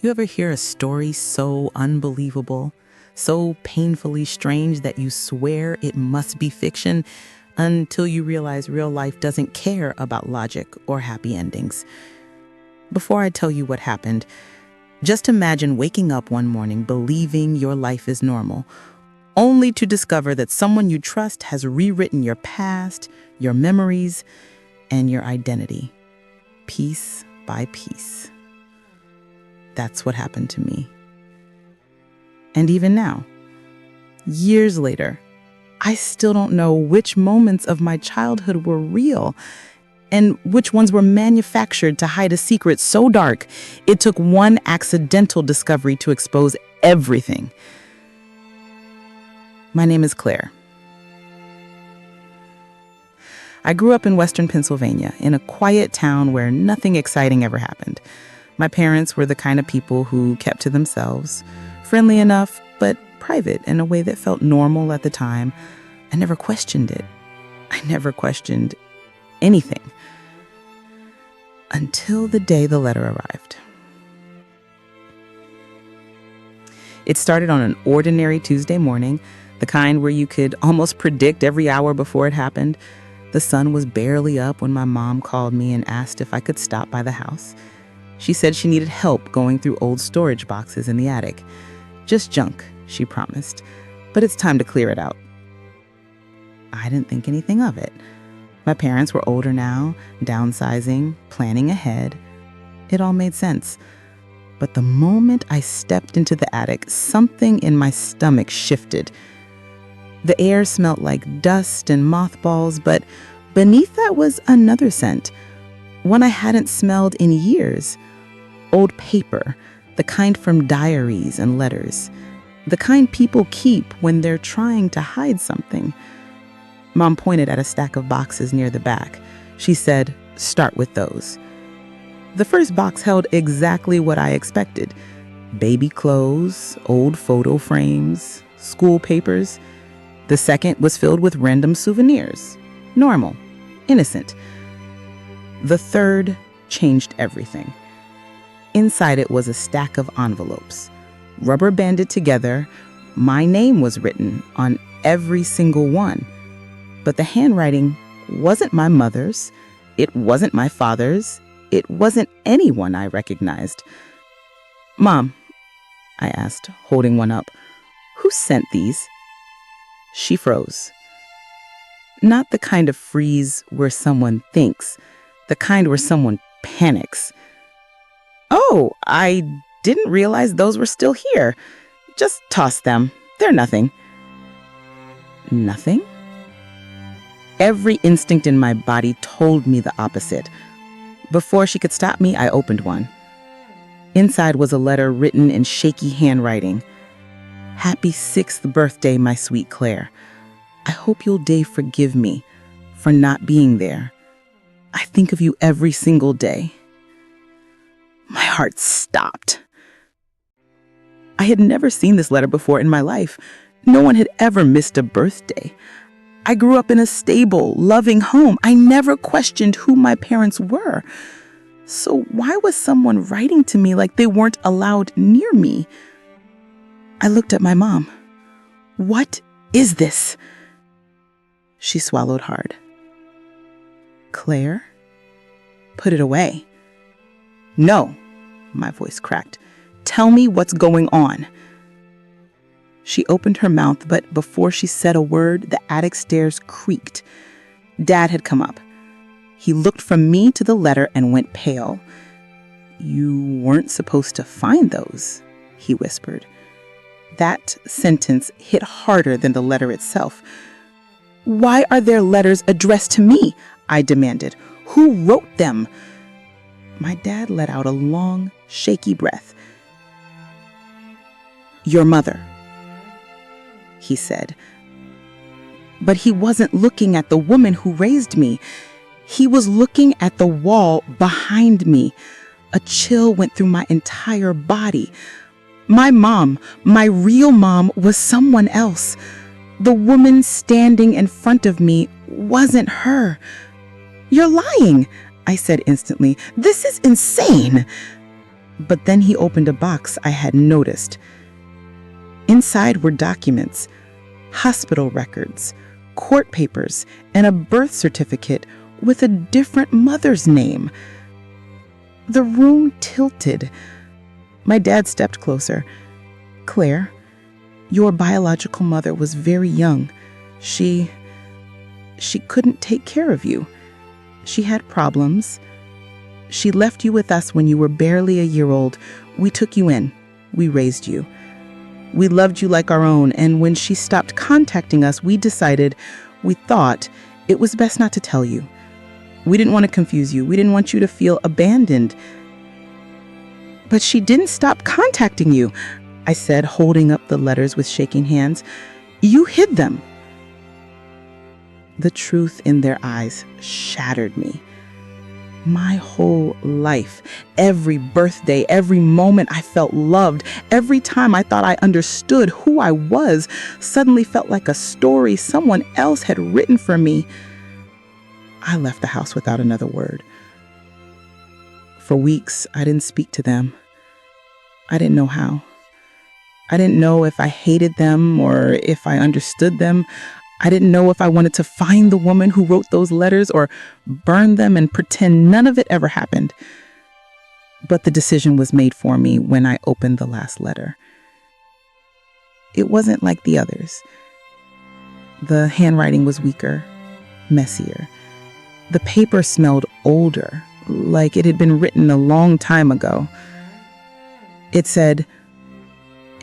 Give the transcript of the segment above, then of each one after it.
You ever hear a story so unbelievable, so painfully strange that you swear it must be fiction until you realize real life doesn't care about logic or happy endings? Before I tell you what happened, just imagine waking up one morning believing your life is normal, only to discover that someone you trust has rewritten your past, your memories, and your identity, piece by piece. That's what happened to me. And even now, years later, I still don't know which moments of my childhood were real and which ones were manufactured to hide a secret so dark it took one accidental discovery to expose everything. My name is Claire. I grew up in Western Pennsylvania, in a quiet town where nothing exciting ever happened. My parents were the kind of people who kept to themselves, friendly enough, but private in a way that felt normal at the time. I never questioned it. I never questioned anything. Until the day the letter arrived. It started on an ordinary Tuesday morning, the kind where you could almost predict every hour before it happened. The sun was barely up when my mom called me and asked if I could stop by the house. She said she needed help going through old storage boxes in the attic. Just junk, she promised, but it's time to clear it out. I didn't think anything of it. My parents were older now, downsizing, planning ahead. It all made sense. But the moment I stepped into the attic, something in my stomach shifted. The air smelled like dust and mothballs, but beneath that was another scent, one I hadn't smelled in years. Old paper, the kind from diaries and letters, the kind people keep when they're trying to hide something. Mom pointed at a stack of boxes near the back. She said, "Start with those." The first box held exactly what I expected. Baby clothes, old photo frames, school papers. The second was filled with random souvenirs. Normal, innocent. The third changed everything. Inside it was a stack of envelopes, rubber banded together. My name was written on every single one. But the handwriting wasn't my mother's. It wasn't my father's. It wasn't anyone I recognized. "Mom," I asked, holding one up, "who sent these?" She froze. Not the kind of freeze where someone thinks, the kind where someone panics. "Oh, I didn't realize those were still here. Just toss them. They're nothing." Nothing? Every instinct in my body told me the opposite. Before she could stop me, I opened one. Inside was a letter written in shaky handwriting. "Happy 6th birthday, my sweet Claire. I hope you'll forgive me for not being there. I think of you every single day." My heart stopped. I had never seen this letter before in my life. No one had ever missed a birthday. I grew up in a stable, loving home. I never questioned who my parents were. So why was someone writing to me like they weren't allowed near me? I looked at my mom. "What is this?" She swallowed hard. "Claire, put it away." "No," my voice cracked. "Tell me what's going on." She opened her mouth, but before she said a word, the attic stairs creaked. Dad had come up. He looked from me to the letter and went pale. "You weren't supposed to find those," he whispered. That sentence hit harder than the letter itself. "Why are there letters addressed to me?" I demanded. "Who wrote them?" My dad let out a long, shaky breath. "Your mother," he said. But he wasn't looking at the woman who raised me. He was looking at the wall behind me. A chill went through my entire body. My mom, my real mom, was someone else. The woman standing in front of me wasn't her. "You're lying," I said instantly. "This is insane." But then he opened a box I hadn't noticed. Inside were documents, hospital records, court papers, and a birth certificate with a different mother's name. The room tilted. My dad stepped closer. "Claire, your biological mother was very young. She couldn't take care of you. She had problems. She left you with us when you were barely a year old. We took you in. We raised you. We loved you like our own, and when she stopped contacting us, we thought it was best not to tell you. We didn't want to confuse you. We didn't want you to feel abandoned." "But she didn't stop contacting you," I said, holding up the letters with shaking hands. "You hid them." The truth in their eyes shattered me. My whole life, every birthday, every moment I felt loved, every time I thought I understood who I was, suddenly felt like a story someone else had written for me. I left the house without another word. For weeks, I didn't speak to them. I didn't know how. I didn't know if I hated them or if I understood them. I didn't know if I wanted to find the woman who wrote those letters or burn them and pretend none of it ever happened. But the decision was made for me when I opened the last letter. It wasn't like the others. The handwriting was weaker, messier. The paper smelled older, like it had been written a long time ago. It said,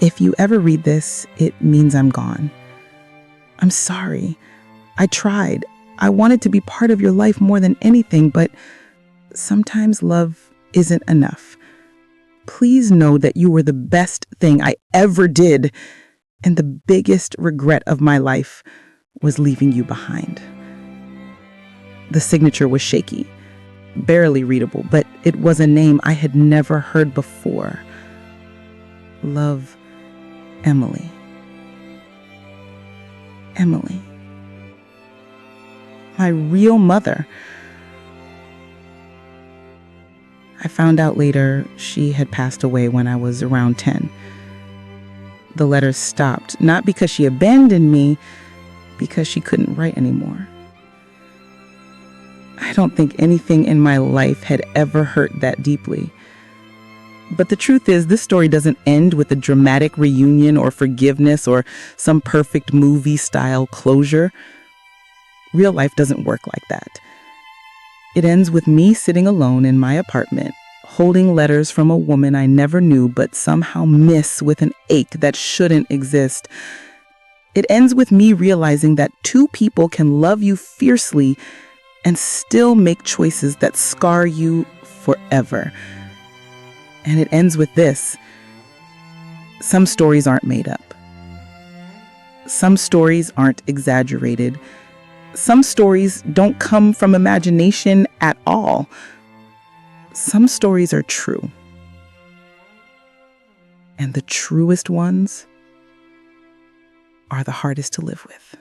"If you ever read this, it means I'm gone. I'm sorry. I tried. I wanted to be part of your life more than anything, but sometimes love isn't enough. Please know that you were the best thing I ever did, and the biggest regret of my life was leaving you behind." The signature was shaky, barely readable, but it was a name I had never heard before. Love, Emily. Emily. My real mother. I found out later she had passed away when I was around 10. The letters stopped, not because she abandoned me, because she couldn't write anymore. I don't think anything in my life had ever hurt that deeply. But the truth is, this story doesn't end with a dramatic reunion or forgiveness or some perfect movie-style closure. Real life doesn't work like that. It ends with me sitting alone in my apartment, holding letters from a woman I never knew but somehow miss with an ache that shouldn't exist. It ends with me realizing that two people can love you fiercely and still make choices that scar you forever. And it ends with this: some stories aren't made up. Some stories aren't exaggerated. Some stories don't come from imagination at all. Some stories are true. And the truest ones are the hardest to live with.